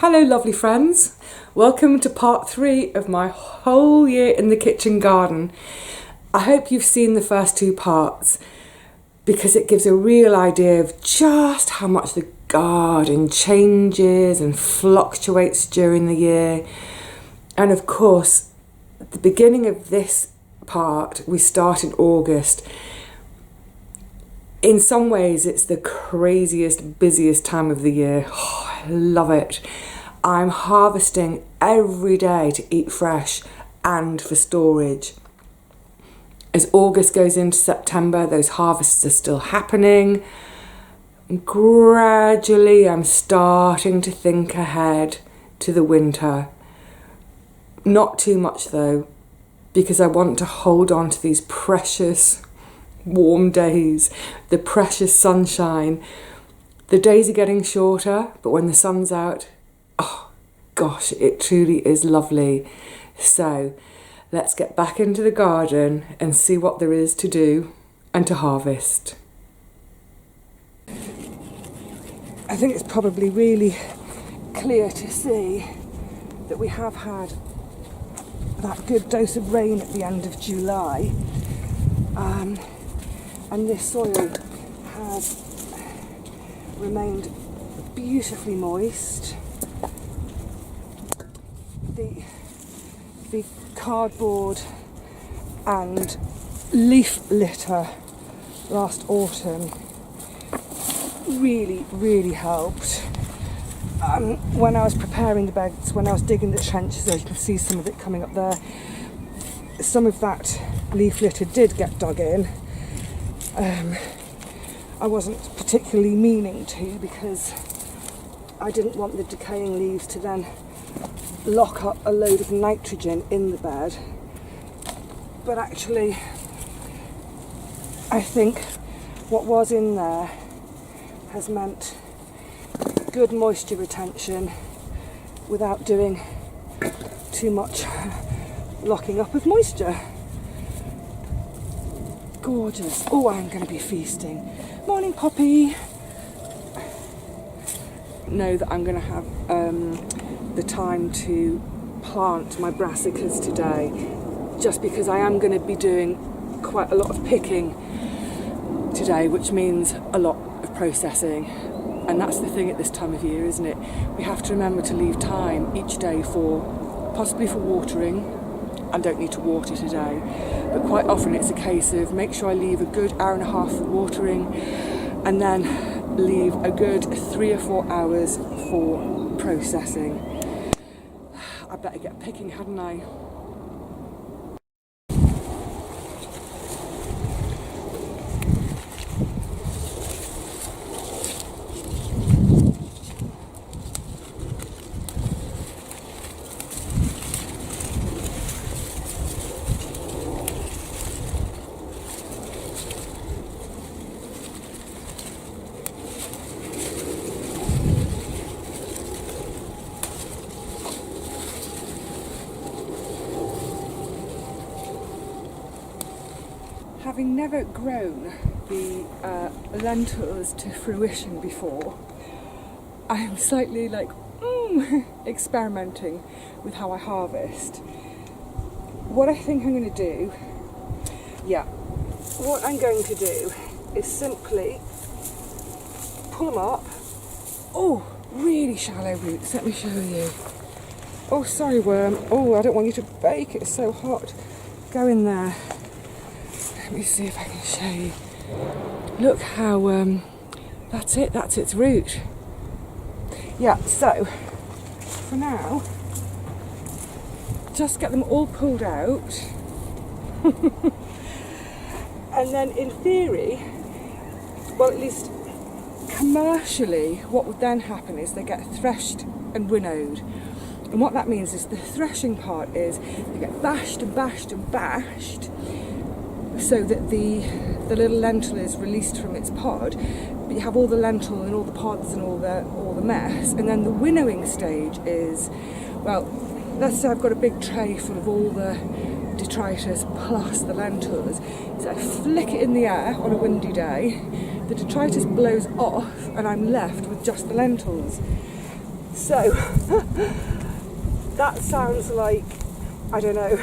Hello lovely friends, welcome to part 3 of my whole year in the kitchen garden. I hope you've seen the first 2 parts because it gives a real idea of just how much the garden changes and fluctuates during the year. And of course, at the beginning of this part, we start in August. In some ways, it's the craziest, busiest time of the year. Oh, I love it. I'm harvesting every day to eat fresh and for storage. As August goes into September, those harvests are still happening. And gradually, I'm starting to think ahead to the winter. Not too much though, because I want to hold on to these precious warm days, the precious sunshine. The days are getting shorter, but when the sun's out, oh gosh, it truly is lovely. So let's get back into the garden and see what there is to do and to harvest. I think it's probably really clear to see that we have had that good dose of rain at the end of July. And this soil has remained beautifully moist. The cardboard and leaf litter last autumn really helped. When I was preparing the beds, when I was digging the trenches, as you can see some of it coming up there, some of that leaf litter did get dug in. I wasn't particularly meaning to, because I didn't want the decaying leaves to then lock up a load of nitrogen in the bed. But actually, I think what was in there has meant good moisture retention without doing too much locking up of moisture. Gorgeous. Oh, I'm going to be feasting. Morning, Poppy. Know that I'm going to have the time to plant my brassicas today, just because I am going to be doing quite a lot of picking today, which means a lot of processing. And that's the thing at this time of year, isn't it? We have to remember to leave time each day possibly for watering. I don't need to water today, but quite often it's a case of make sure I leave a good hour and a half for watering, and then leave a good 3 or 4 hours for processing. I better get picking, hadn't I? Having never grown the lentils to fruition before, I am slightly experimenting with how I harvest. What I think I'm going to do, what I'm going to do is simply pull them up. Oh, really shallow roots, let me show you. Oh, sorry worm. Oh, I don't want you to bake, it's so hot. Go in there. Let me see if I can show you. Look how, that's its root. Yeah, so, for now, just get them all pulled out. And then in theory, well, at least commercially, what would then happen is they get threshed and winnowed. And what that means is the threshing part is they get bashed and bashed and bashed, so that the little lentil is released from its pod, but you have all the lentil and all the pods and all the mess. And then the winnowing stage is, well, let's say I've got a big tray full of all the detritus plus the lentils. So I flick it in the air on a windy day, the detritus blows off and I'm left with just the lentils. So that sounds like, I don't know,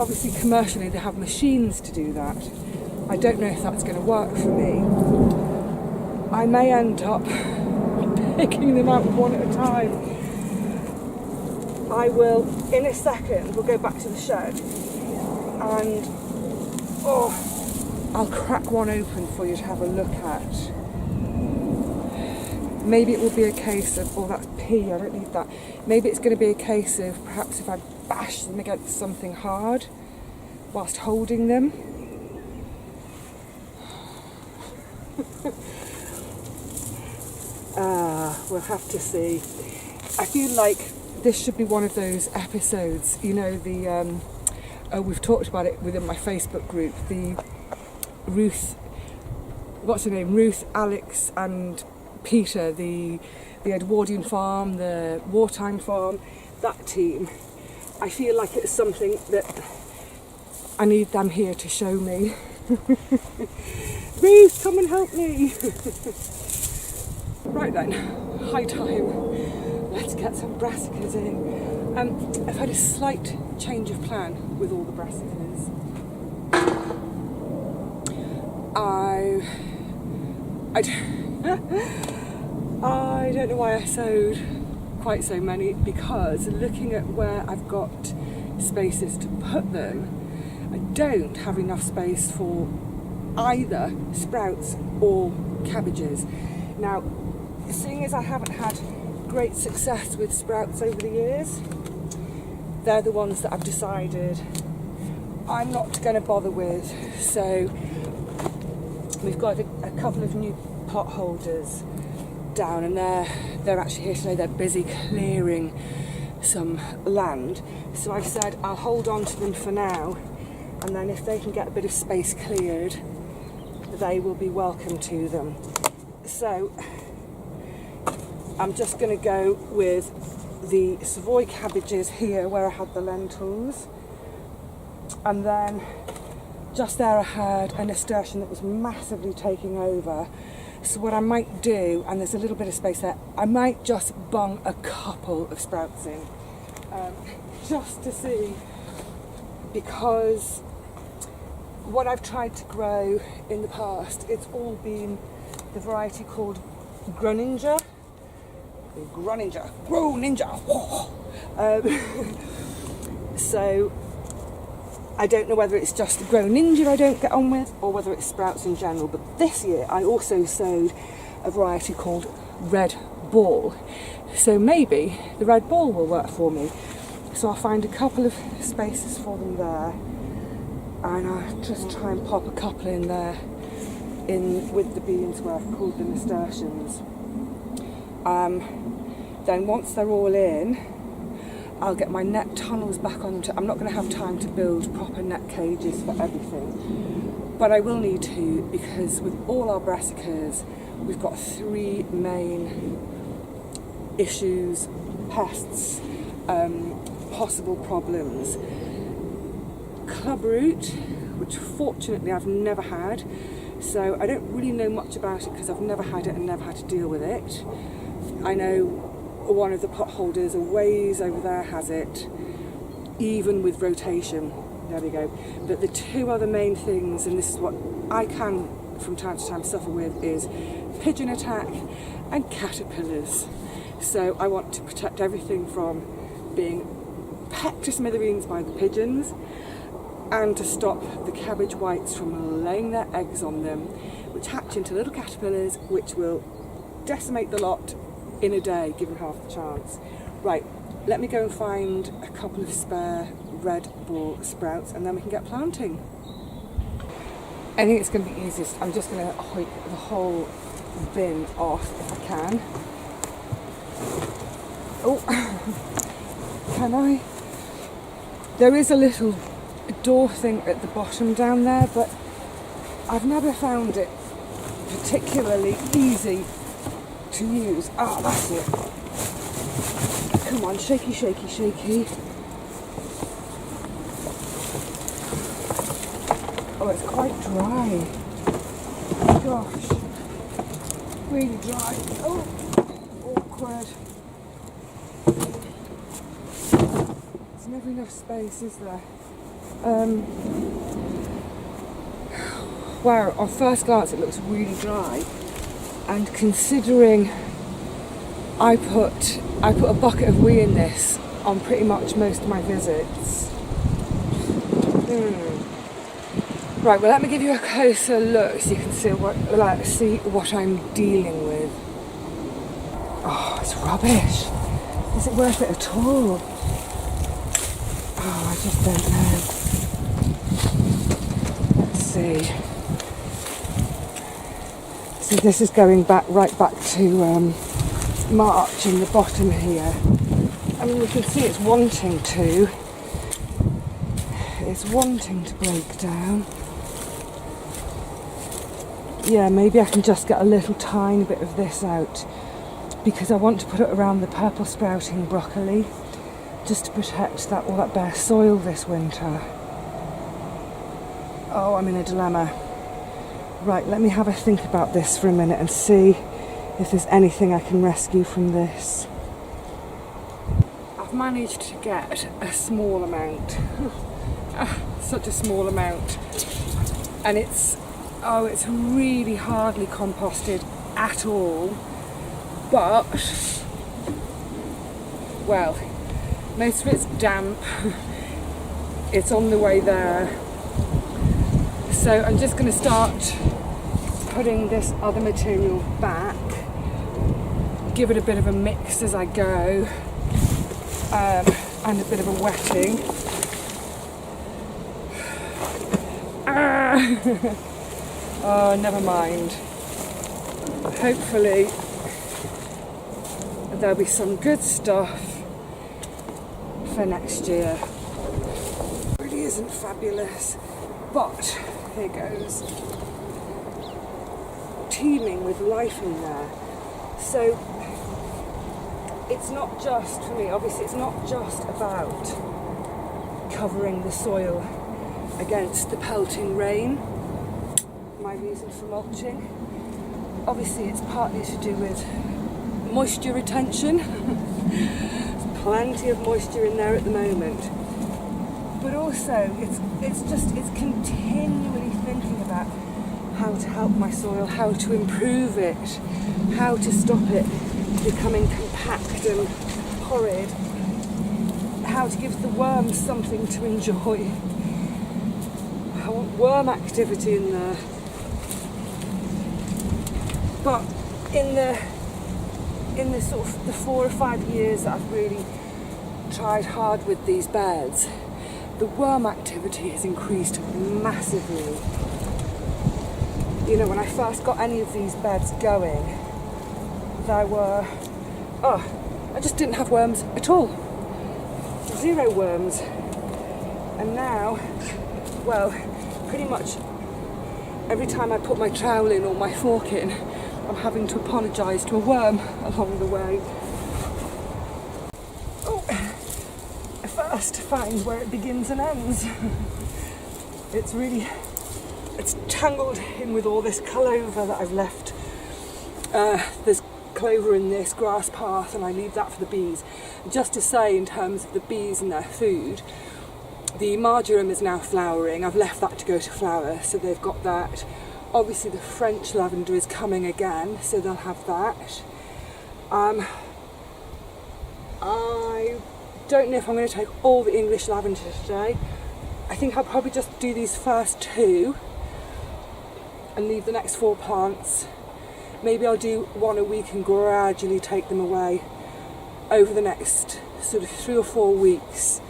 obviously commercially they have machines to do that. I don't know if that's going to work for me. I may end up picking them out one at a time. I will, in a second, we'll go back to the shed and I'll crack one open for you to have a look at. Maybe it will be a case of, oh, that's pea, I don't need that. Maybe it's going to be a case of perhaps if I bash them against something hard whilst holding them. We'll have to see. I feel like this should be one of those episodes, you know, the we've talked about it within my Facebook group, the Ruth, what's her name, Ruth, Alex and Peter, the Edwardian farm, the wartime farm, that team. I feel like it's something that I need them here to show me. Ruth, come and help me. Right then, high time. Let's get some brassicas in. I've had a slight change of plan with all the brassicas. I don't know why I sowed quite so many, because looking at where I've got spaces to put them, I don't have enough space for either sprouts or cabbages. Now, seeing as I haven't had great success with sprouts over the years, they're the ones that I've decided I'm not going to bother with. So we've got a couple of new pot holders down, and they're actually here today. They're busy clearing some land, so I've said I'll hold on to them for now, and then if they can get a bit of space cleared, they will be welcome to them. So I'm just going to go with the Savoy cabbages here where I had the lentils, and then just there I had a nasturtium that was massively taking over. So what I might do, and there's a little bit of space there, I might just bung a couple of sprouts in, just to see, because what I've tried to grow in the past, it's all been the variety called Grow Ninja. So I don't know whether it's just the Grow Ninja I don't get on with, or whether it's sprouts in general. But this year I also sowed a variety called Red Ball. So maybe the Red Ball will work for me. So I'll find a couple of spaces for them there, and I'll just try and pop a couple in there in with the beans where I've pulled the nasturtiums. Then once they're all in, I'll get my net tunnels back on. I'm not going to have time to build proper net cages for everything, but I will need to, because with all our brassicas, we've got three main issues, pests, possible problems. Clubroot, which fortunately I've never had, so I don't really know much about it because I've never had it and never had to deal with it. I know one of the pot holders a ways over there has it, even with rotation. There we go. But the two other main things, and this is what I can from time to time suffer with, is pigeon attack and caterpillars. So I want to protect everything from being pecked to smithereens by the pigeons, and to stop the cabbage whites from laying their eggs on them, which hatch into little caterpillars which will decimate the lot in a day, given half the chance. Right, let me go and find a couple of spare Red Ball sprouts, and then we can get planting. I think it's going to be easiest. I'm just going to hoik the whole bin off if I can. Oh, can I? There is a little door thing at the bottom down there, but I've never found it particularly easy to use. Ah, that's it. Come on, shaky, shaky, shaky. Oh, it's quite dry. Gosh, really dry. Oh, awkward. There's never enough space, is there? Wow, on first glance it looks really dry, and considering I put a bucket of wee in this on pretty much most of my visits. Right, well, let me give you a closer look so you can see what I'm dealing with. Oh, it's rubbish. Is it worth it at all? Oh, I just don't know. Let's see. So this is going right back to March in the bottom here. I mean, you can see it's wanting to break down. Yeah, maybe I can just get a little tiny bit of this out, because I want to put it around the purple sprouting broccoli just to protect all that bare soil this winter. Oh, I'm in a dilemma. Right, let me have a think about this for a minute and see if there's anything I can rescue from this. I've managed to get a small amount, such a small amount, and it's really hardly composted at all, but, well, most of it's damp, it's on the way there, so I'm just going to start putting this other material back, give it a bit of a mix as I go, and a bit of a wetting. Oh, never mind. Hopefully there'll be some good stuff for next year. It really isn't fabulous, but here goes. Teeming with life in there. So it's not just, for me, obviously it's not just about covering the soil against the pelting rain. My reason for mulching, obviously it's partly to do with moisture retention. There's plenty of moisture in there at the moment, but also it's continually thinking about how to help my soil, how to improve it, how to stop it becoming compact and horrid, how to give the worms something to enjoy. I want worm activity in there. But in the sort of the 4 or 5 years that I've really tried hard with these beds, the worm activity has increased massively. You know, when I first got any of these beds going, I just didn't have worms at all. 0 worms. And now, well, pretty much every time I put my trowel in or my fork in, I'm having to apologise to a worm along the way. Oh, first find where it begins and ends. It's tangled in with all this clover that I've left. There's clover in this grass path, and I leave that for the bees. Just to say, in terms of the bees and their food, the marjoram is now flowering. I've left that to go to flower, so they've got that. Obviously the French lavender is coming again, so they'll have that. I don't know if I'm going to take all the English lavender today. I think I'll probably just do these first 2 and leave the next 4 plants. Maybe I'll do 1 a week and gradually take them away over the next sort of 3 or 4 weeks,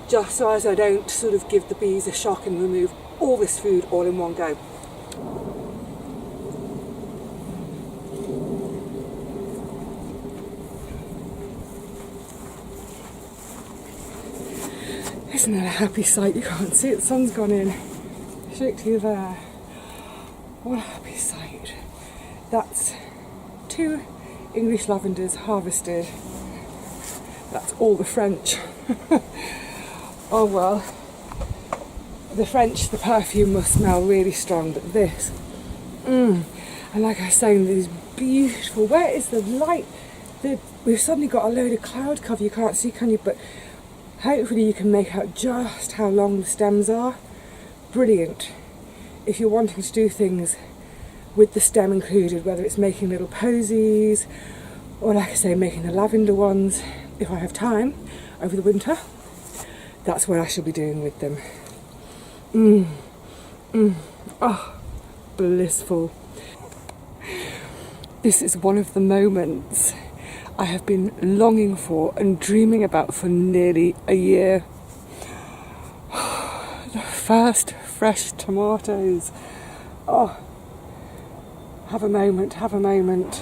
just so as I don't sort of give the bees a shock and remove all this food all in one go. Isn't that a happy sight? You can't see it, the sun's gone in. Shake to you there. What a happy sight. That's 2 English lavenders harvested. That's all the French. Oh well. The French, the perfume must smell really strong, but this, and like I was saying, these beautiful, where is the light? We've suddenly got a load of cloud cover. You can't see, can you? But hopefully you can make out just how long the stems are. Brilliant. If you're wanting to do things with the stem included, whether it's making little posies or, like I say, making the lavender ones, if I have time over the winter, that's what I shall be doing with them. Oh, blissful. This is one of the moments I have been longing for and dreaming about for nearly a year. The first fresh tomatoes. Oh, have a moment, have a moment.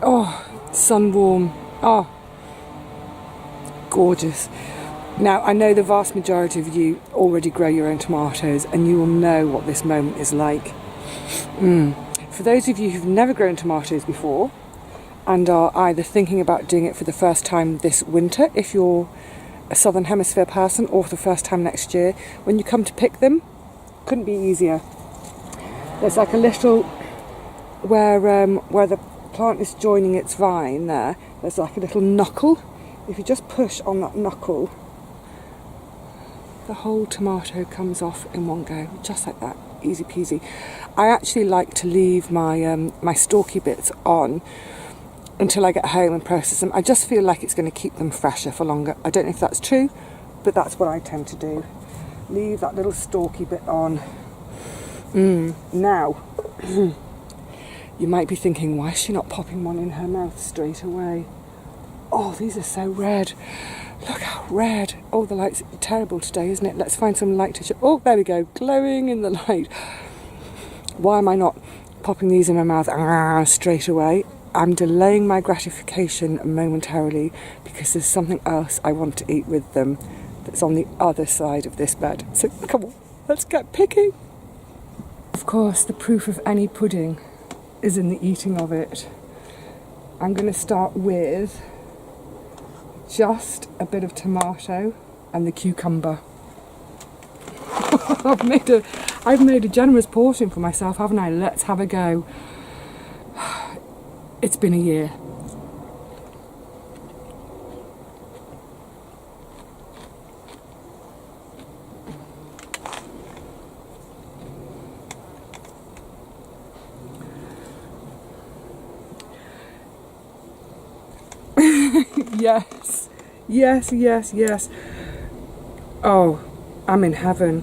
Oh, sun warm. Oh, gorgeous. Now, I know the vast majority of you already grow your own tomatoes and you will know what this moment is like. For those of you who've never grown tomatoes before and are either thinking about doing it for the first time this winter, if you're a Southern Hemisphere person, or for the first time next year, when you come to pick them, couldn't be easier. There's like a little, where the plant is joining its vine there's like a little knuckle. If you just push on that knuckle, the whole tomato comes off in one go, just like that, easy peasy. I actually like to leave my my stalky bits on until I get home and process them. I just feel like it's going to keep them fresher for longer. I don't know if that's true, but that's what I tend to do. Leave that little stalky bit on. Now, you might be thinking, why is she not popping one in her mouth straight away? Oh, these are so red. Look how red. Oh, the light's terrible today, isn't it? Let's find some light to show. Oh, there we go, glowing in the light. Why am I not popping these in my mouth straight away? I'm delaying my gratification momentarily because there's something else I want to eat with them that's on the other side of this bed. So come on, let's get picking. Of course, the proof of any pudding is in the eating of it. I'm going to start with just a bit of tomato and the cucumber. I've made a generous portion for myself, haven't I? Let's have a go. It's been a year. Yes, yes, yes, yes. Oh, I'm in heaven.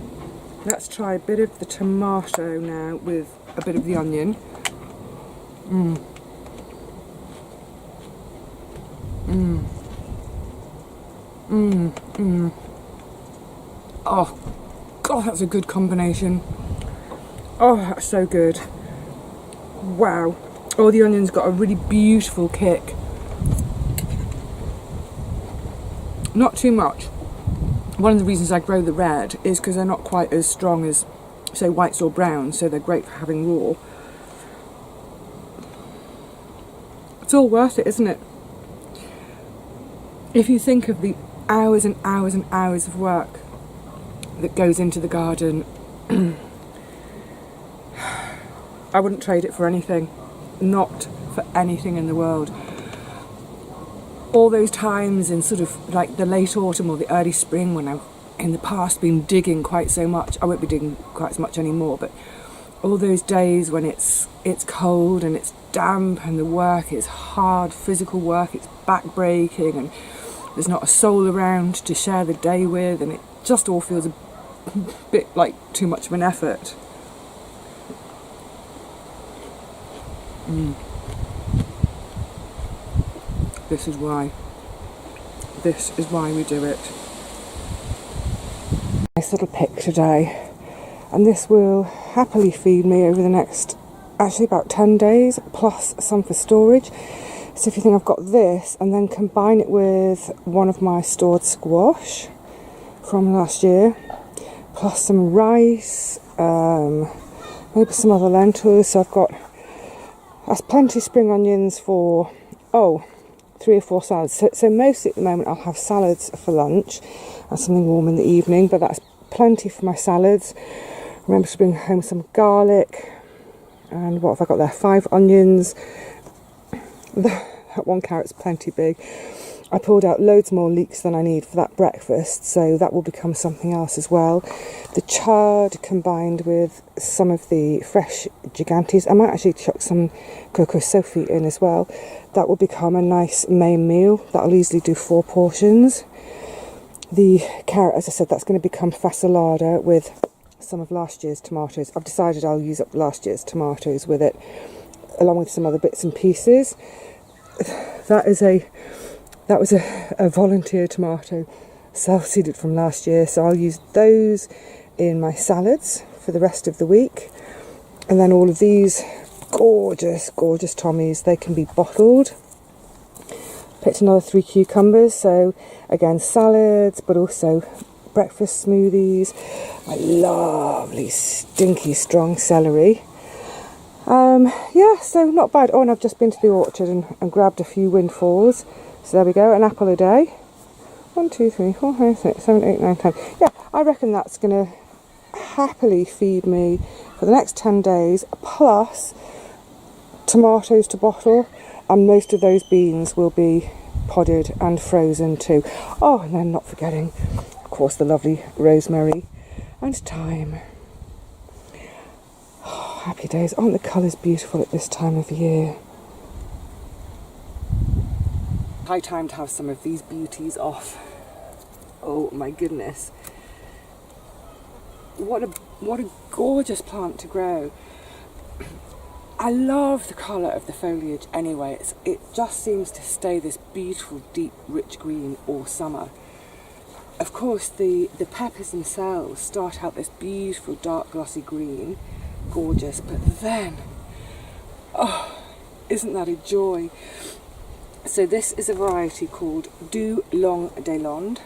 Let's try a bit of the tomato now with a bit of the onion. Oh, God, that's a good combination. Oh, that's so good. Wow. Oh, the onion's got a really beautiful kick. Not too much. One of the reasons I grow the red is because they're not quite as strong as, say, whites or browns, so they're great for having raw. It's all worth it, isn't it? If you think of the hours and hours and hours of work that goes into the garden, I wouldn't trade it for anything. Not for anything in the world. All those times in sort of like the late autumn or the early spring when I've in the past been digging quite so much, I won't be digging quite so much anymore, but all those days when it's cold and it's damp and the work is hard physical work, it's back-breaking and there's not a soul around to share the day with, and it just all feels a bit like too much of an effort. This is why we do it. Nice little pick today, and this will happily feed me over the next, actually about 10 days, plus some for storage. So if you think I've got this, and then combine it with one of my stored squash from last year, plus some rice, maybe some other lentils. So that's plenty of spring onions for, 3 or 4 salads. So mostly at the moment I'll have salads for lunch and something warm in the evening, but that's plenty for my salads. Remember to bring home some garlic, And what have I got there? 5 onions. That one carrot's plenty big. I pulled out loads more leeks than I need for that breakfast, so that will become something else as well. The chard combined with some of the fresh gigantes. I might actually chuck some coco sophie in as well. That will become a nice main meal. That'll easily do 4 portions. The carrot, as I said, that's going to become fasolada with some of last year's tomatoes. I've decided I'll use up last year's tomatoes with it, along with some other bits and pieces. That was a volunteer tomato, self-seeded from last year, so I'll use those in my salads for the rest of the week. And then all of these gorgeous Tommies, they can be bottled. Picked another 3 cucumbers, so again salads, but also breakfast smoothies. My lovely stinky strong celery. Yeah, so not bad. Oh, and I've just been to the orchard and grabbed a few windfalls. So there we go, an apple a day. 1, 2, 3, 4, 5, 6, 7, 8, 9, 10. Yeah, I reckon that's going to happily feed me for the next 10 days, plus tomatoes to bottle, and most of those beans will be podded and frozen too. Oh, and then not forgetting, of course, the lovely rosemary and thyme. Oh, happy days. Aren't the colours beautiful at this time of year? High time to have some of these beauties off. Oh my goodness. What a gorgeous plant to grow. I love the colour of the foliage anyway. It just seems to stay this beautiful, deep, rich green all summer. Of course, the peppers themselves start out this beautiful, dark, glossy green. Gorgeous. But then, oh, isn't that a joy? So this is a variety called Du Long de Londe.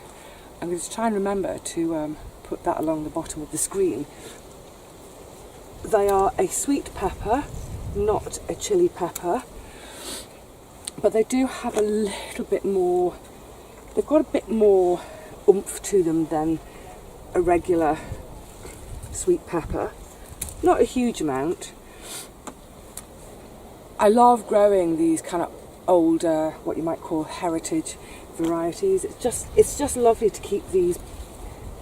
I'm going to try and remember to put that along the bottom of the screen. They are a sweet pepper, not a chili pepper, but they do have a little bit more, they've got a bit more oomph to them than a regular sweet pepper. Not a huge amount. I love growing these kind of older, what you might call heritage varieties. It's just lovely to keep these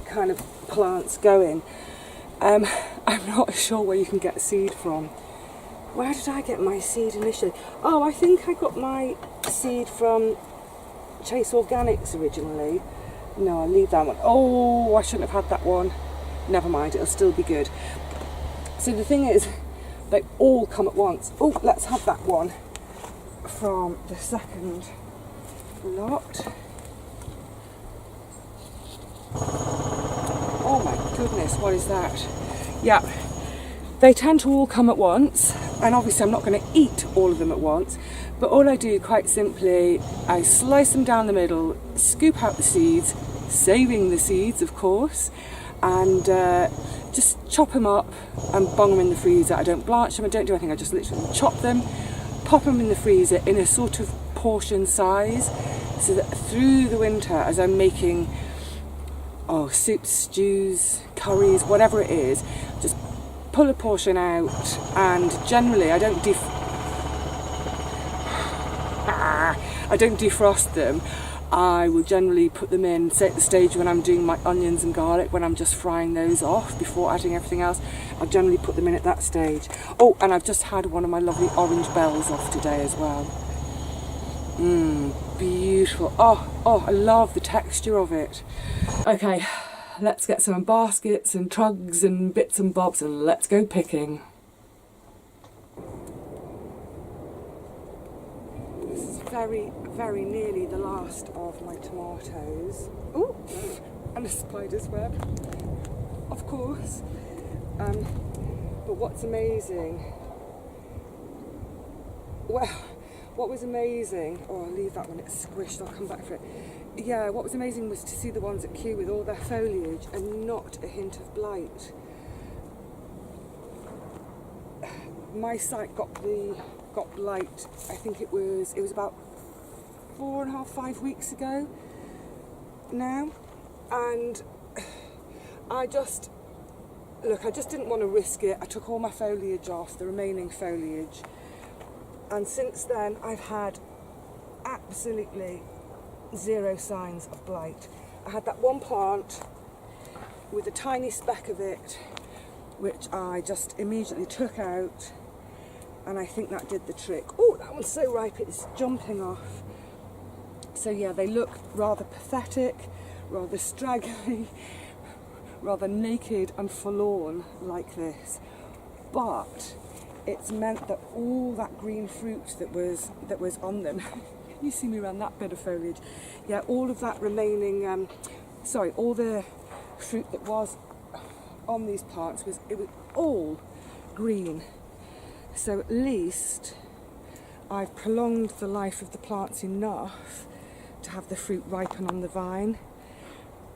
kind of plants going. I'm not sure where you can get seed from. Where did I get my seed initially? Oh, I think I got my seed from Chase Organics originally. No, I'll leave that one. Oh, I shouldn't have had that one. Never mind, it'll still be good. So the thing is, they all come at once. Oh, let's have that one from the second lot. Oh my goodness, what is that? Yeah, they tend to all come at once, and obviously I'm not going to eat all of them at once, but all I do, quite simply, I slice them down the middle, scoop out the seeds, saving the seeds of course, and just chop them up and bung them in the freezer. I don't blanch them, I don't do anything, I just literally chop them, pop them in the freezer in a sort of portion size, so that through the winter, as I'm making soups, stews, curries, whatever it is, just pull a portion out, and generally I don't defrost them. I will generally put them in, say at the stage when I'm doing my onions and garlic, when I'm just frying those off before adding everything else, I'll generally put them in at that stage. Oh, and I've just had one of my lovely orange bells off today as well. Beautiful. Oh, I love the texture of it. Okay, let's get some baskets and trugs and bits and bobs and let's go picking. This is very, very nearly the last of my tomatoes. Ooh, and a spider's web, of course. But what's amazing, well, what was amazing, oh, I'll leave that one, it's squished, I'll come back for it. Yeah, what was amazing was to see the ones at Kew with all their foliage and not a hint of blight. My site got blight, I think it was about 4.5, 5 weeks ago now, and look, I just didn't want to risk it. I took all my foliage off, the remaining foliage, and since then I've had absolutely zero signs of blight. I had that one plant with a tiny speck of it, which I just immediately took out, and I think that did the trick. Oh, that one's so ripe, it's jumping off. So yeah, they look rather pathetic, rather straggly, rather naked and forlorn like this, but it's meant that all that green fruit that was on them, you see me around that bit of foliage, yeah, all of that remaining, all the fruit that was on these plants it was all green. So at least I've prolonged the life of the plants enough to have the fruit ripen on the vine.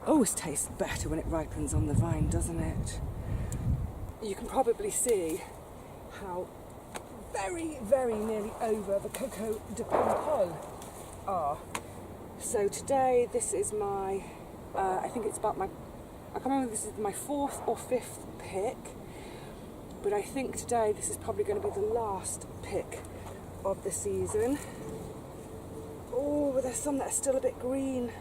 Always tastes better when it ripens on the vine, doesn't it? You can probably see how very, very nearly over the cocoa de pompon are. So today, this is my, I think it's about my, I can't remember if this is my 4th or 5th pick, but I think today this is probably going to be the last pick of the season. Oh, but there's some that are still a bit green.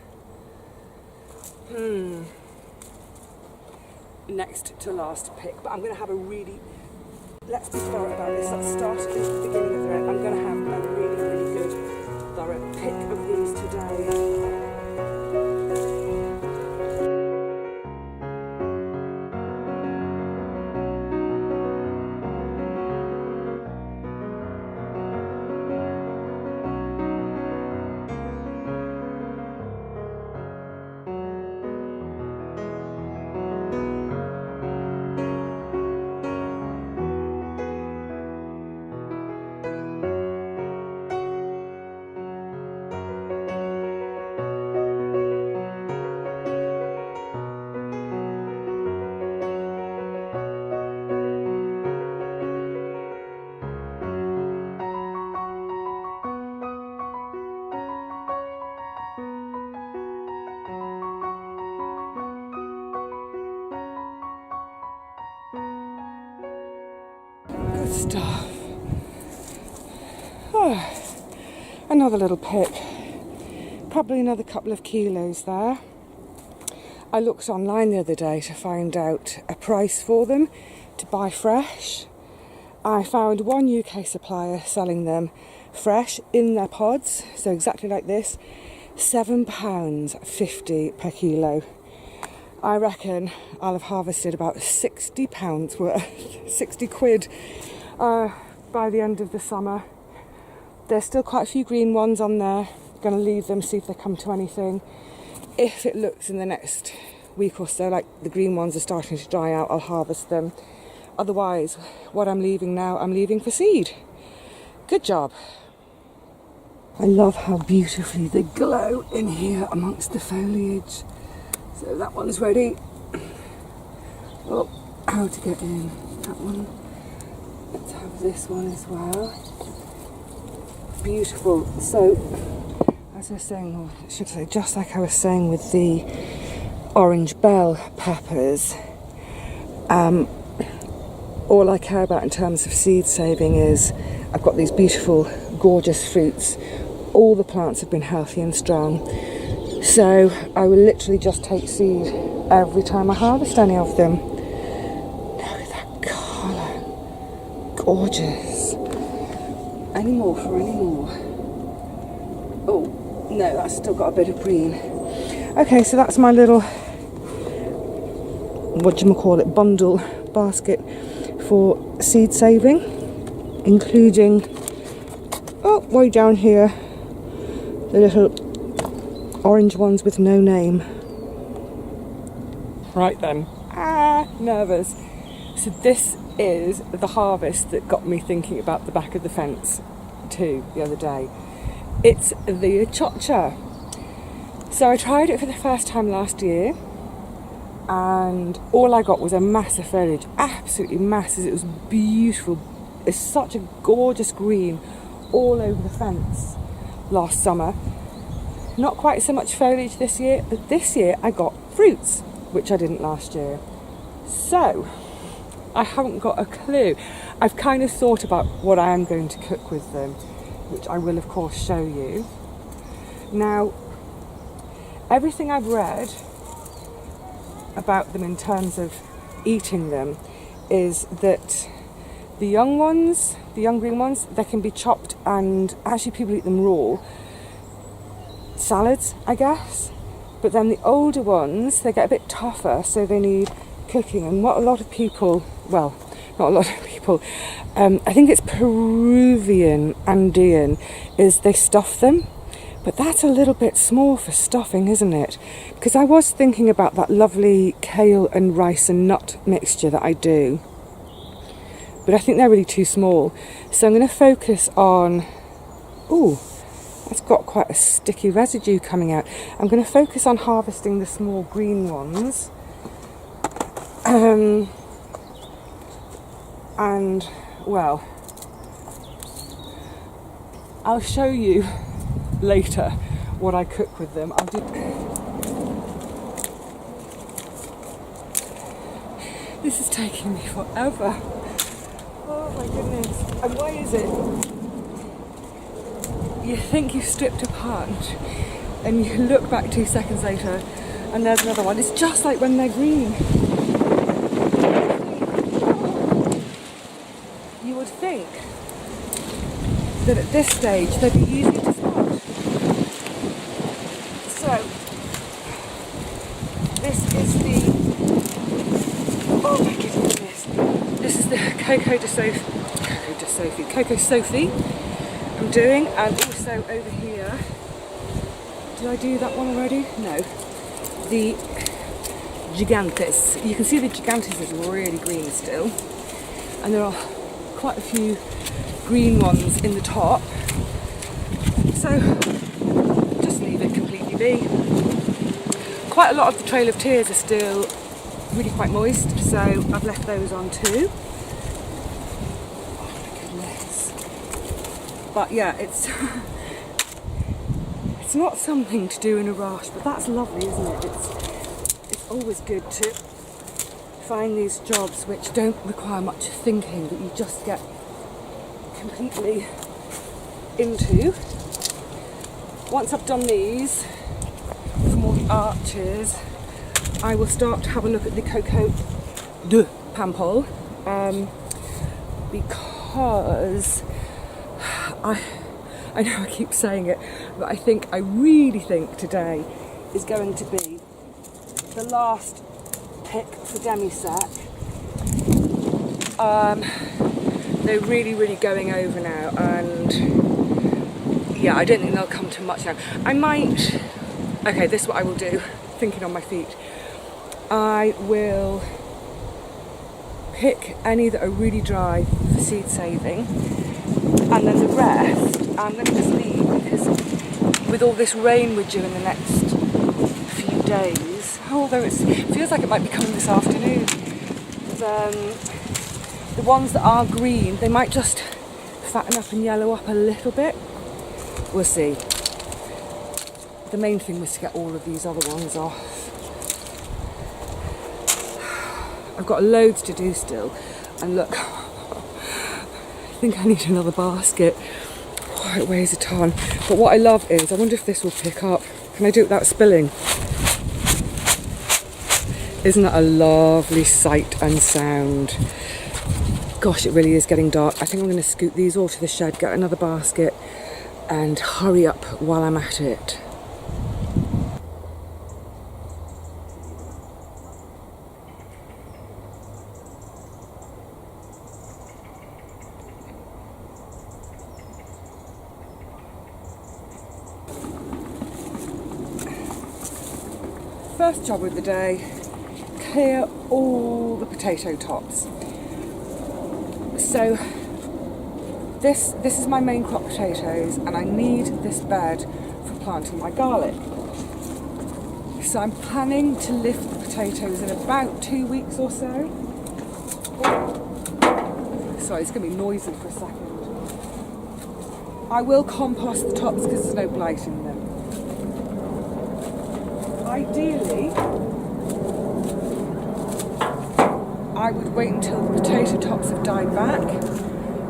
Next to last pick, but I'm going to have a really, let's be thorough about this. Let's start at the beginning of the row. I'm going to have a really, really good thorough pick of these today. Good stuff. Oh, another little pick. Probably another couple of kilos there. I looked online the other day to find out a price for them to buy fresh. I found one UK supplier selling them fresh in their pods, so exactly like this, £7.50 per kilo. I reckon I'll have harvested about £60 worth, 60 quid by the end of the summer. There's still quite a few green ones on there. Going to leave them, see if they come to anything. If it looks in the next week or so like the green ones are starting to dry out, I'll harvest them. Otherwise, what I'm leaving now, I'm leaving for seed. Good job. I love how beautifully they glow in here amongst the foliage. So that one's ready. Oh, how to get in that one. Let's have this one as well. Beautiful. So, as I was saying, or I should say, just like I was saying with the orange bell peppers, all I care about in terms of seed saving is I've got these beautiful, gorgeous fruits. All the plants have been healthy and strong. So I will literally just take seed every time I harvest any of them. Look at that colour. Gorgeous. Any more for any more? Oh, no, that's still got a bit of green. Okay, so that's my little, bundle basket for seed saving, including, way down here, the little orange ones with no name. Right then. Nervous. So this is the harvest that got me thinking about the back of the fence too the other day. It's the chocha. So I tried it for the first time last year, and all I got was a mass of foliage, absolutely massive. It was beautiful. It's such a gorgeous green all over the fence last summer. Not quite so much foliage this year, but this year I got fruits, which I didn't last year. So I haven't got a clue. I've kind of thought about what I am going to cook with them, which I will of course show you. Now, everything I've read about them in terms of eating them is that the young ones, the young green ones, they can be chopped, and actually people eat them raw. Salads, I guess. But then the older ones, they get a bit tougher, so they need cooking. And what a lot of people, well, not a lot of people, I think it's Peruvian, Andean, is they stuff them. But that's a little bit small for stuffing, isn't it? Because I was thinking about that lovely kale and rice and nut mixture that I do. But I think they're really too small. So I'm going to focus on... Ooh, that's got quite a sticky residue coming out. I'm going to focus on harvesting the small green ones. And, well, I'll show you later what I cook with them. I'll do... This is taking me forever. Oh my goodness. And why is it? You think you've stripped a punch and you look back 2 seconds later and there's another one. It's just like when they're green. You would think that at this stage they'd be easy to spot. So, this is the, oh my goodness, this is the Coco Sophie I'm doing, and also over here, did I do that one already? No. The Gigantes. You can see the Gigantes is really green still, and there are quite a few green ones in the top, so just leave it completely be. Quite a lot of the Trail of Tears are still really quite moist, so I've left those on too. Oh my goodness. But yeah, it's it's not something to do in a rush, but that's lovely, isn't it? It's always good to find these jobs which don't require much thinking, that you just get completely into. Once I've done these from all the arches, I will start to have a look at the Coco de Pampol, because I know I keep saying it, but I really think today is going to be the last pick for demi-sec. They're really going over now, and yeah, I don't think they'll come to much now. I might, okay, this is what I will do, thinking on my feet. I will pick any that are really dry for seed saving, and then the rest I'm going to just leave, because with all this rain we're due in the next few days, although it feels like it might be coming this afternoon, the ones that are green, they might just fatten up and yellow up a little bit. We'll see. The main thing was to get all of these other ones off. I've got loads to do still, and look, I think I need another basket. Oh, it weighs a ton. But what I love is, I wonder if this will pick up. Can I do it without spilling? Isn't that a lovely sight and sound? Gosh, it really is getting dark. I think I'm going to scoot these all to the shed, get another basket, and hurry up while I'm at it. First job of the day, clear all the potato tops. So this is my main crop potatoes, and I need this bed for planting my garlic. So I'm planning to lift the potatoes in about 2 weeks or so. Sorry, it's going to be noisy for a second. I will compost the tops because there's no blight in them. Ideally, I I would wait until the potato tops have died back,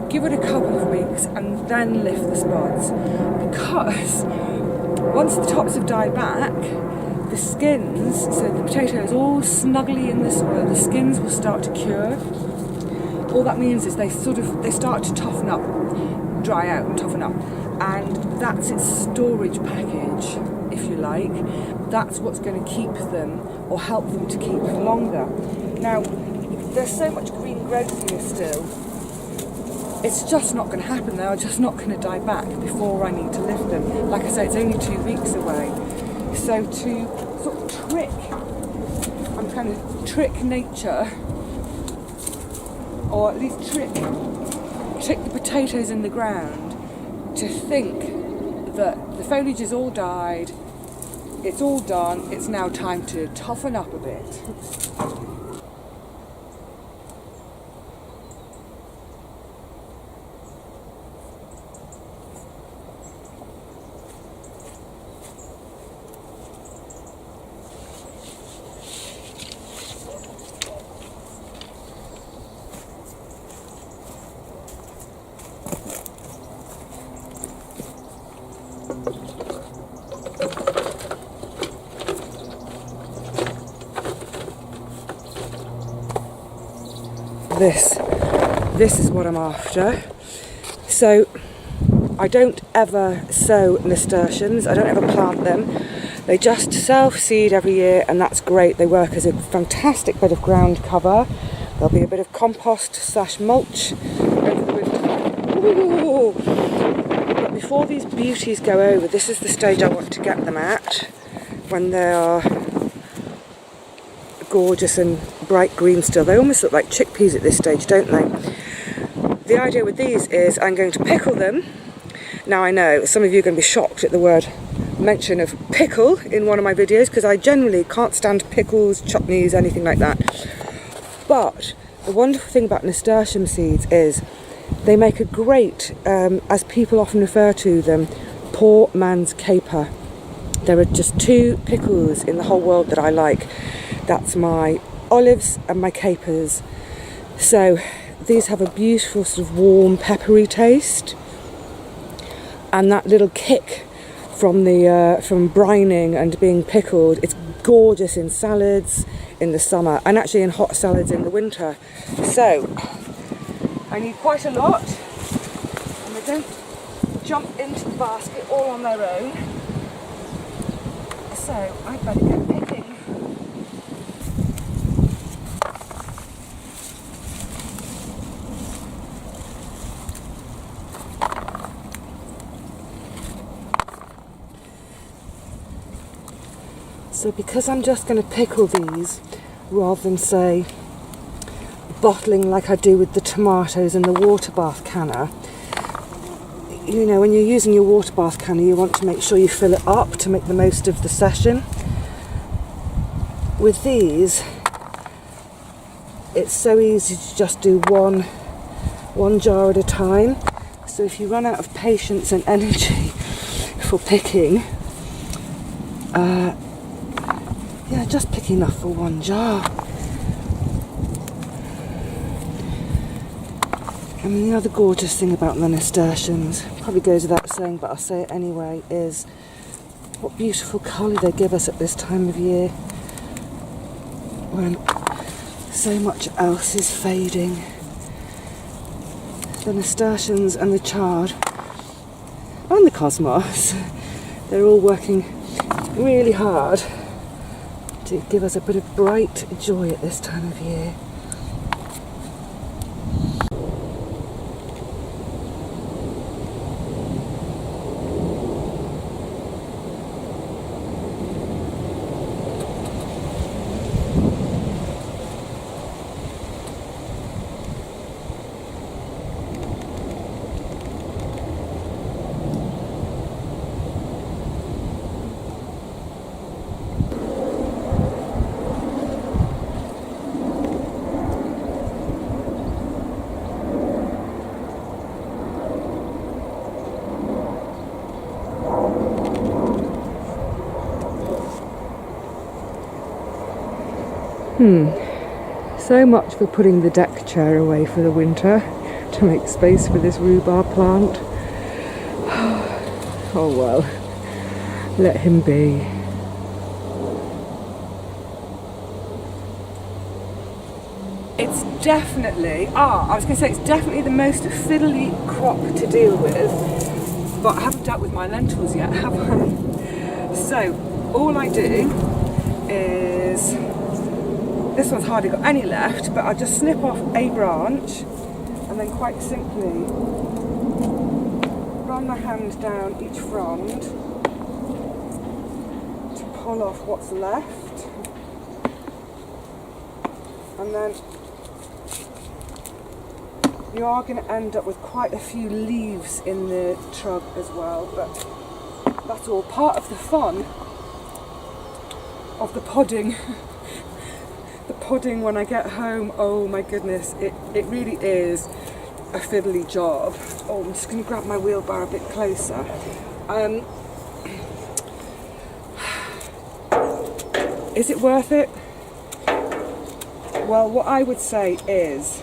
give it a couple of weeks, and then lift the spuds. Because once the tops have died back, the skins, so the potato is all snugly in the soil, the skins will start to cure. All that means is they start to toughen up, dry out and toughen up, and that's its storage package, if you like. That's what's going to keep them, or help them to keep longer. Now, there's so much green growth here still, it's just not going to happen. They're just not going to die back before I need to lift them. Like I say, it's only 2 weeks away. So to sort of I'm trying to trick nature, or at least trick the potatoes in the ground to think that the foliage is all died, it's all done, it's now time to toughen up a bit. This is what I'm after. So I don't ever sow nasturtiums, I don't ever plant them. They just self-seed every year, and that's great. They work as a fantastic bit of ground cover. There'll be a bit of compost / mulch over the winter. Ooh. But before these beauties go over, this is the stage I want to get them at, when they are gorgeous and bright green still. They almost look like chickpeas at this stage, don't they? The idea with these is I'm going to pickle them. Now I know some of you are going to be shocked at the word mention of pickle in one of my videos, because I generally can't stand pickles, chutneys, anything like that. But the wonderful thing about nasturtium seeds is they make a great, as people often refer to them, poor man's caper. There are just 2 pickles in the whole world that I like. That's my olives and my capers. So these have a beautiful sort of warm peppery taste, and that little kick from brining and being pickled, it's gorgeous in salads in the summer, and actually in hot salads in the winter. So I need quite a lot, and they don't jump into the basket all on their own, so I'd better get picking. So because I'm just going to pickle these, rather than say bottling like I do with the tomatoes in the water bath canner, you know, when you're using your water bath canner, you want to make sure you fill it up to make the most of the session. With these, it's so easy to just do one jar at a time. So if you run out of patience and energy for picking, yeah, just pick enough for 1 jar. I mean, the other gorgeous thing about the nasturtiums, probably goes without saying, but I'll say it anyway, is what beautiful colour they give us at this time of year, when so much else is fading. The nasturtiums and the chard and the cosmos, they're all working really hard to give us a bit of bright joy at this time of year. So much for putting the deck chair away for the winter to make space for this rhubarb plant. Oh well, let him be. It's definitely, I was going to say, it's definitely the most fiddly crop to deal with, but I haven't dealt with my lentils yet, have I? So, all I do is, this one's hardly got any left, but I just snip off a branch and then quite simply run my hand down each frond to pull off what's left, and then you are going to end up with quite a few leaves in the trunk as well, but that's all part of the fun of the podding. The podding when I get home, oh my goodness, it really is a fiddly job. Oh, I'm just going to grab my wheelbarrow a bit closer. Is it worth it? Well, what I would say is,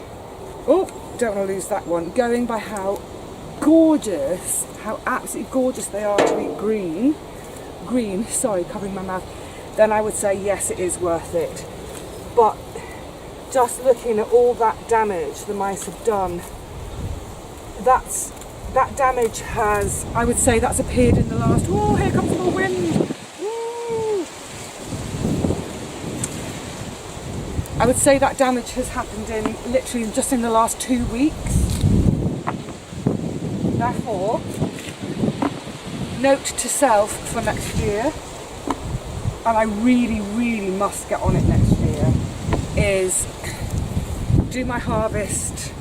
don't want to lose that one, going by how gorgeous, how absolutely gorgeous they are to be green, covering my mouth, then I would say yes, it is worth it. But just looking at all that damage the mice have done, that damage has, I would say that's appeared in the last, oh, here comes more wind. Woo. I would say that damage has happened in literally just in the last 2 weeks. Therefore, note to self for next year, and I really, really must get on it next year, is do my harvest,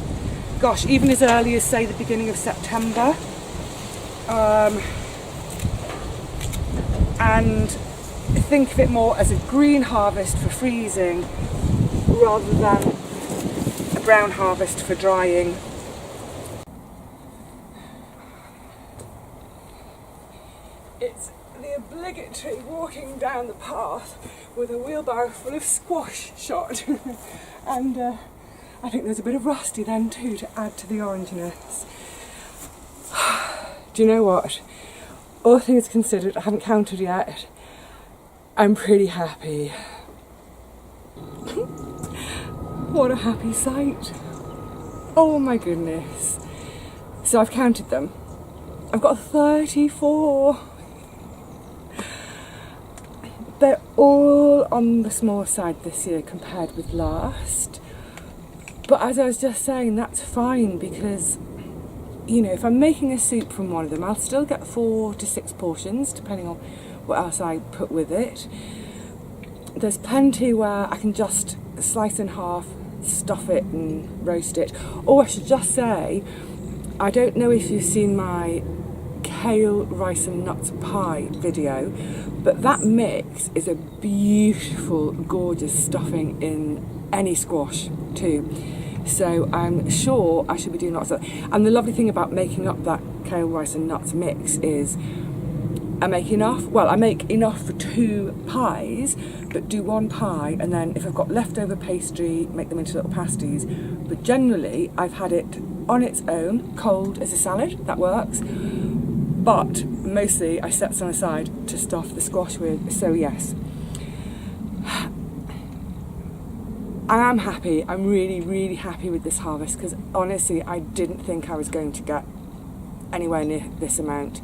gosh, even as early as say the beginning of September, and think of it more as a green harvest for freezing rather than a brown harvest for drying. It's the obligatory walking down the path with a wheelbarrow full of squash shot and I think there's a bit of rusty then too to add to the orangeness. Do you know what? All things considered, I haven't counted yet, I'm pretty happy. What a happy sight. Oh my goodness. So I've counted them. I've got 34. They're all on the small side this year compared with last. But as I was just saying, that's fine because, you know, if I'm making a soup from one of them, I'll still get 4 to 6 portions, depending on what else I put with it. There's plenty where I can just slice in half, stuff it and roast it. Oh, I should just say, I don't know if you've seen my kale, rice and nuts pie video, but that mix is a beautiful, gorgeous stuffing in any squash too. So I'm sure I should be doing lots of that. And the lovely thing about making up that kale, rice and nuts mix is I make enough, well I make enough for 2 pies, but do 1 pie and then if I've got leftover pastry, make them into little pasties. But generally I've had it on its own, cold as a salad, that works. But mostly I set some aside to stuff the squash with, so yes. I am happy, I'm really, really happy with this harvest because honestly I didn't think I was going to get anywhere near this amount.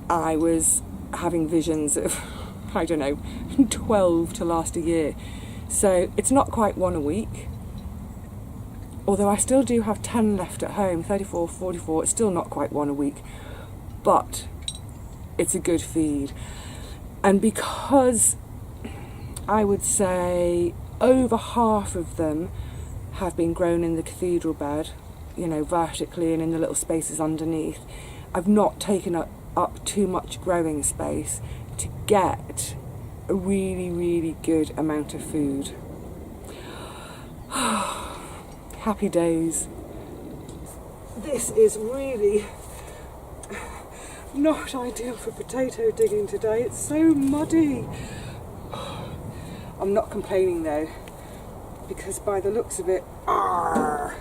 I was having visions of, I don't know, 12 to last a year. So it's not quite 1 a week. Although I still do have 10 left at home, 34, 44, it's still not quite 1 a week. But it's a good feed. And because I would say over half of them have been grown in the cathedral bed, you know, vertically and in the little spaces underneath, I've not taken up too much growing space to get a really, really good amount of food. Happy days. This is really not ideal for potato digging today. It's so muddy. I'm not complaining though. because by the looks of it, my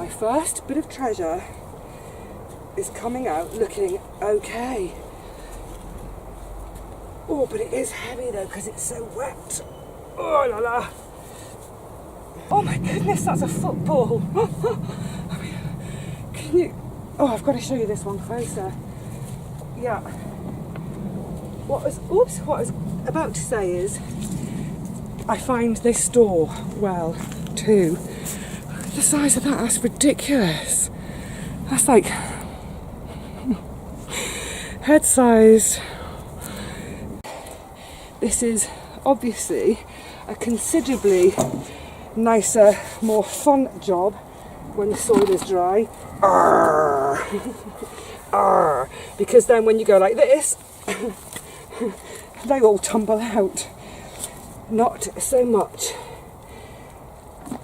first bit of treasure is coming out looking okay. Oh, but it is heavy though because it's so wet. Oh la la. Oh my goodness, that's a football. I mean, can you... Oh, I've got to show you this one closer. Yeah. What I was about to say is, I find this store well too. The size of that's ridiculous. That's like head sized. This is obviously a considerably nicer, more fun job when the soil is dry. Because then when you go like this, they all tumble out. Not so much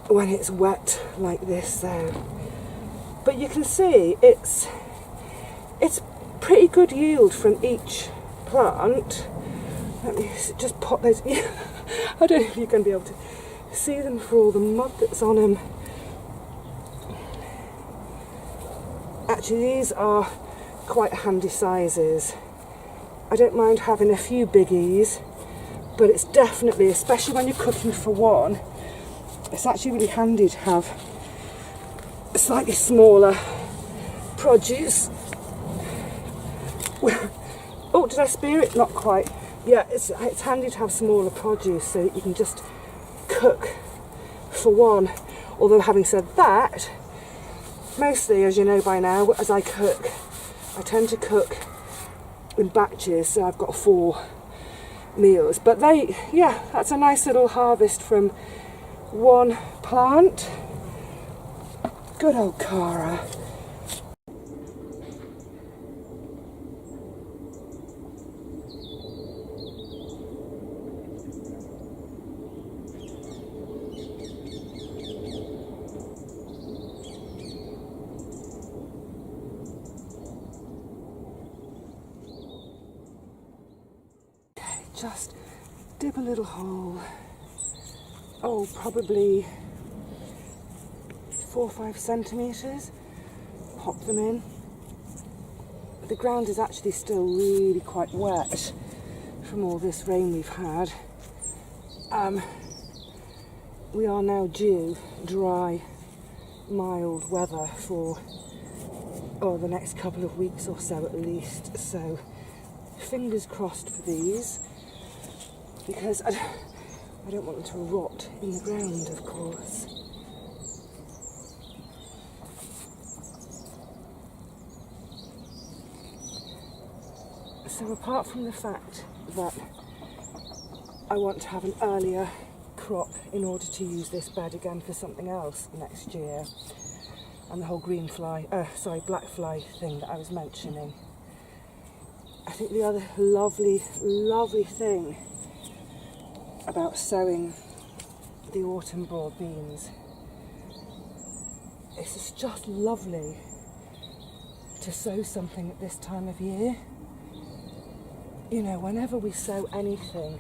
when it's wet like this though. But you can see it's pretty good yield from each plant. Let me just pop those. I don't know if you're going to be able to see them for all the mud that's on them. Actually, these are quite handy sizes. I don't mind having a few biggies, but it's definitely, especially when you're cooking for one, it's actually really handy to have a slightly smaller produce. Oh, did I spear it? Not quite. Yeah, it's handy to have smaller produce so that you can just cook for one. Although having said that, mostly, as you know by now, as I cook, I tend to cook in batches, so I've got 4 meals. But that's a nice little harvest from one plant. Good old Cara. Just dip a little hole, probably 4 or 5 centimetres, pop them in. The ground is actually still really quite wet from all this rain we've had. We are now due dry, mild weather for the next couple of weeks or so at least, so fingers crossed for these. Because I don't want them to rot in the ground, of course. So apart from the fact that I want to have an earlier crop in order to use this bed again for something else next year, and the whole black fly thing that I was mentioning, I think the other lovely thing about sowing the autumn broad beans, it's just lovely to sow something at this time of year. You know, whenever we sow anything,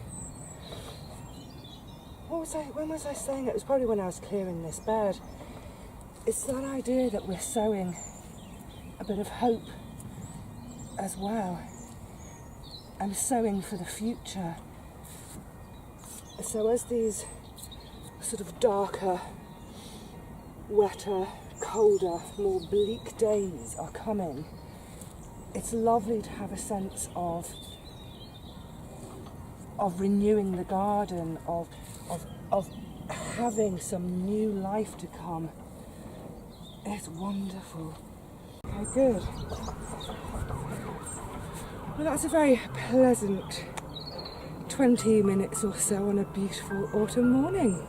when was I saying it? It was probably when I was clearing this bed. It's that idea that we're sowing a bit of hope as well. I'm sowing for the future. So as these sort of darker, wetter, colder, more bleak days are coming, it's lovely to have a sense of renewing the garden, of having some new life to come. It's wonderful. Okay, good. Well, that's a very pleasant 20 minutes or so on a beautiful autumn morning.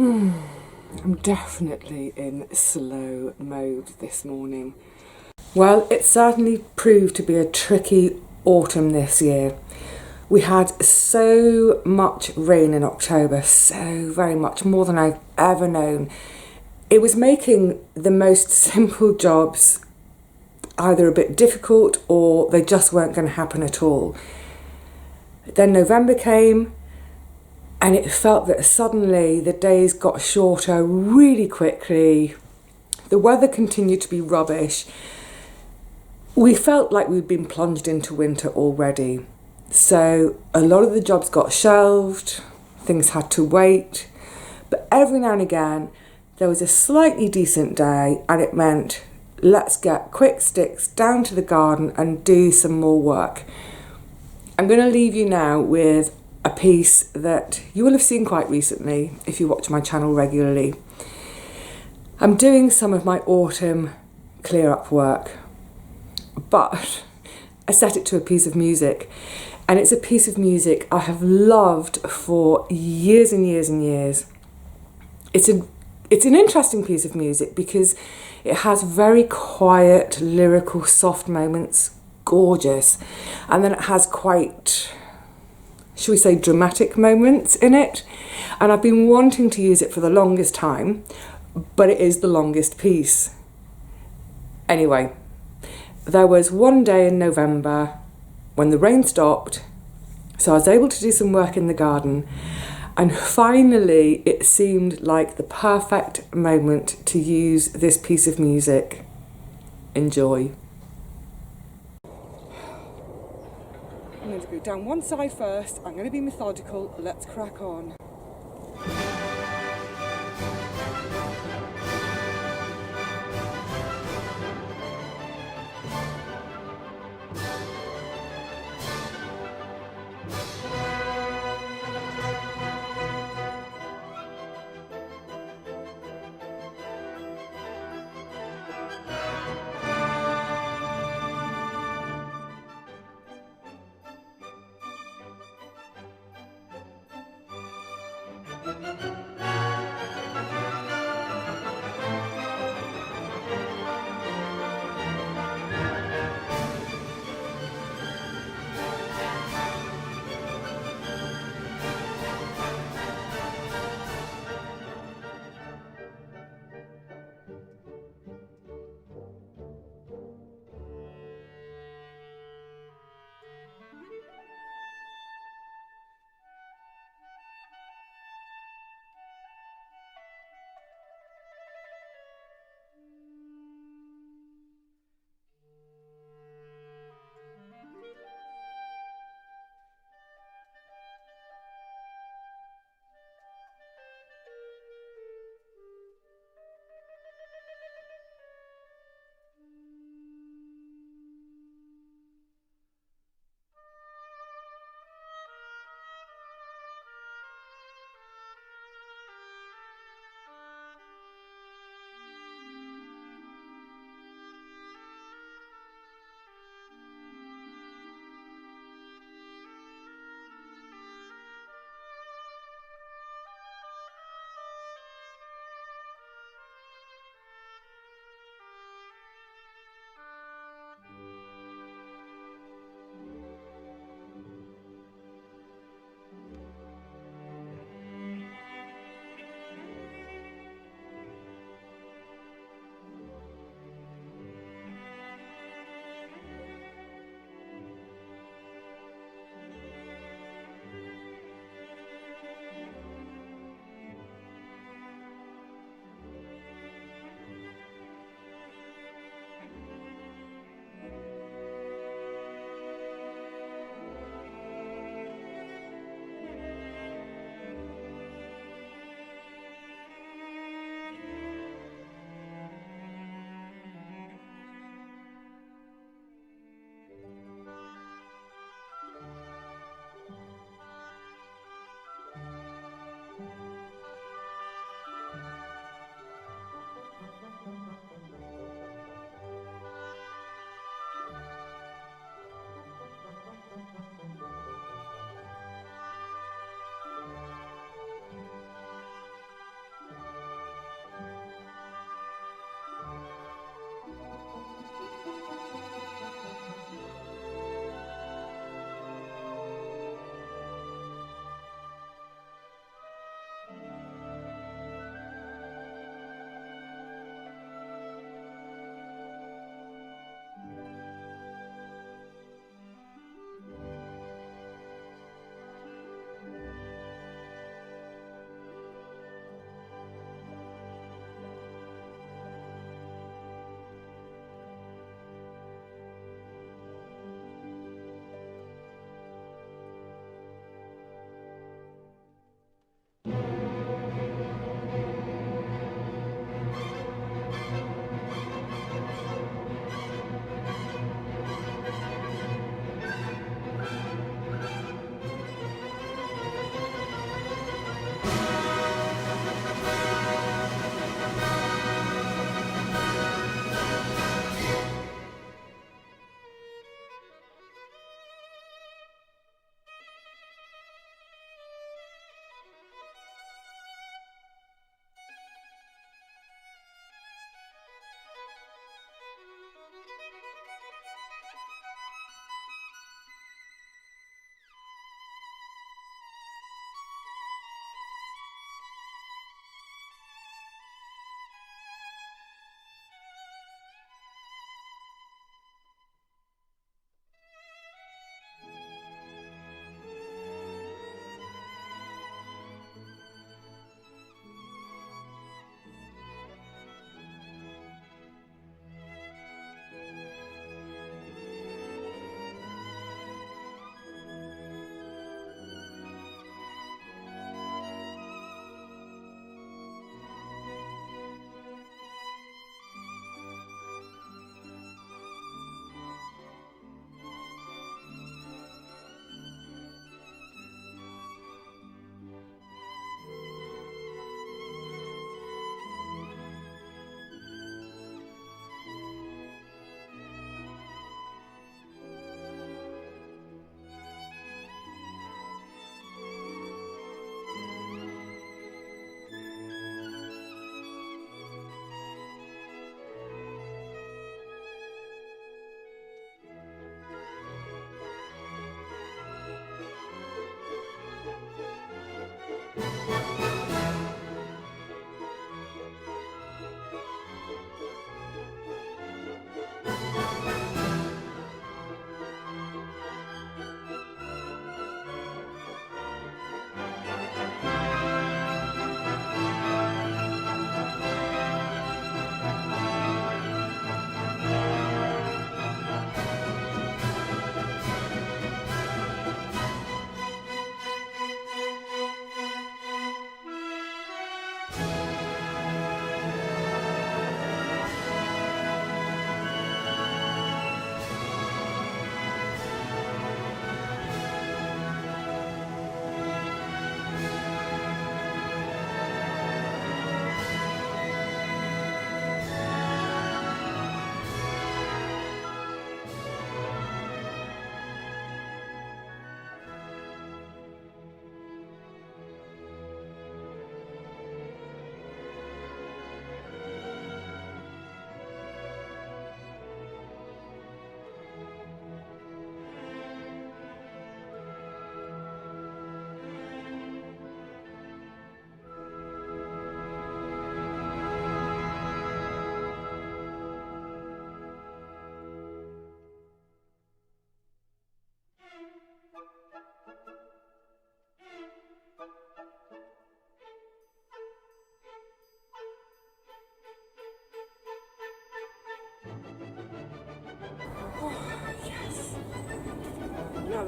I'm definitely in slow mode this morning. Well, it certainly proved to be a tricky autumn this year. We had so much rain in October, so very much, more than I've ever known. It was making the most simple jobs either a bit difficult or they just weren't going to happen at all. Then November came and it felt that suddenly the days got shorter really quickly. The weather continued to be rubbish. We felt like we'd been plunged into winter already. So a lot of the jobs got shelved, things had to wait. But every now and again, there was a slightly decent day and it meant let's get quick sticks down to the garden and do some more work. I'm going to leave you now with a piece that you will have seen quite recently if you watch my channel regularly. I'm doing some of my autumn clear up work, but I set it to a piece of music, and it's a piece of music I have loved for years and years and years. It's an interesting piece of music because it has very quiet, lyrical, soft moments, gorgeous, and then it has quite, shall we say, dramatic moments in it. And I've been wanting to use it for the longest time, but it is the longest piece. Anyway, there was one day in November when the rain stopped, so I was able to do some work in the garden, and finally it seemed like the perfect moment to use this piece of music. Enjoy. I'm going to go down one side first. I'm going to be methodical. Let's crack on.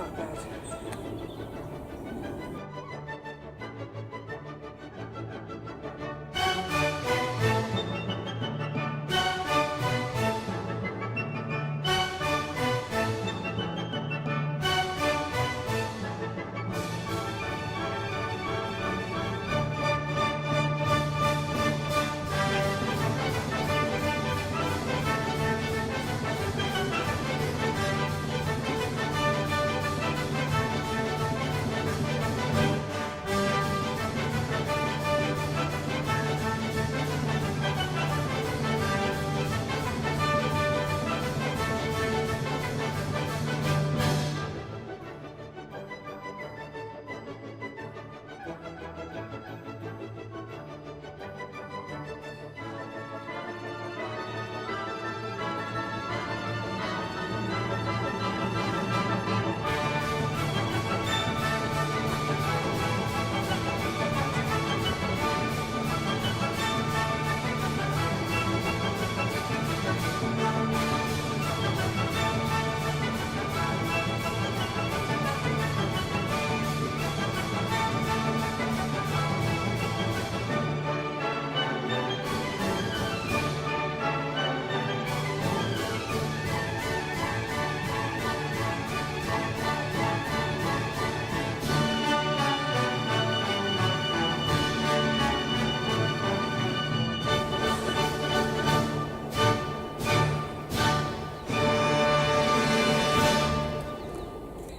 out that bed.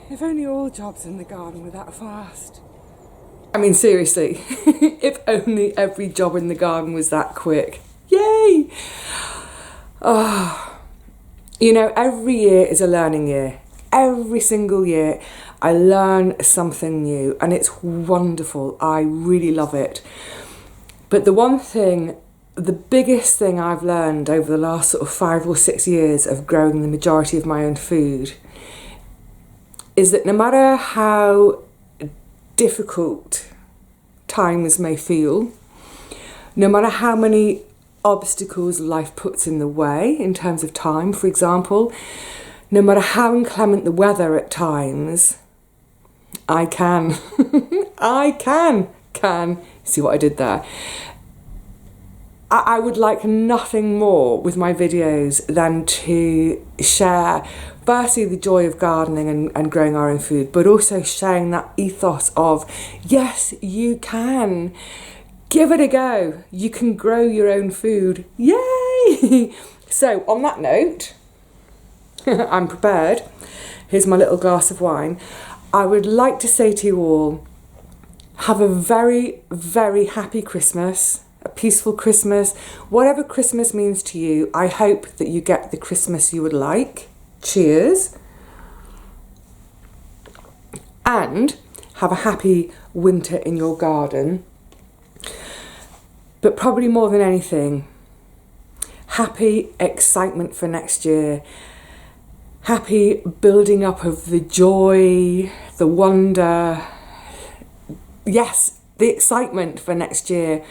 If only all jobs in the garden were that fast. I mean, seriously, if only every job in the garden was that quick. Yay! Oh, you know, every year is a learning year. Every single year I learn something new and it's wonderful. I really love it. But the biggest thing I've learned over the last sort of 5 or 6 years of growing the majority of my own food is that no matter how difficult times may feel, no matter how many obstacles life puts in the way in terms of time, for example, no matter how inclement the weather at times, I can see what I did there. I would like nothing more with my videos than to share firstly the joy of gardening and growing our own food, but also sharing that ethos of, yes, you can. Give it a go. You can grow your own food. Yay! So on that note, I'm prepared. Here's my little glass of wine. I would like to say to you all, have a very, very happy Christmas. A peaceful Christmas. Whatever Christmas means to you, I hope that you get the Christmas you would like. Cheers. And have a happy winter in your garden. But probably more than anything, happy excitement for next year. Happy building up of the joy, the wonder. Yes, the excitement for next year.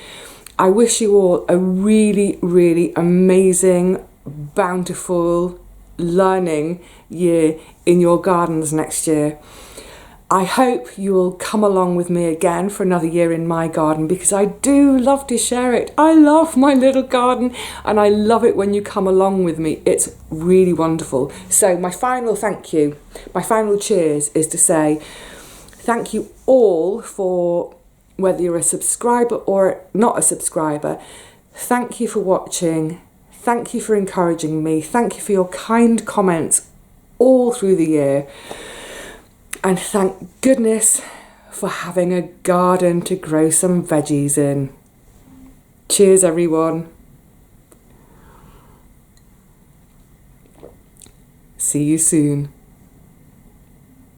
I wish you all a really, really amazing, bountiful, learning year in your gardens next year. I hope you will come along with me again for another year in my garden because I do love to share it. I love my little garden and I love it when you come along with me. It's really wonderful. So my final thank you, my final cheers is to say thank you all for, whether you're a subscriber or not a subscriber, thank you for watching. Thank you for encouraging me. Thank you for your kind comments all through the year. And thank goodness for having a garden to grow some veggies in. Cheers, everyone. See you soon.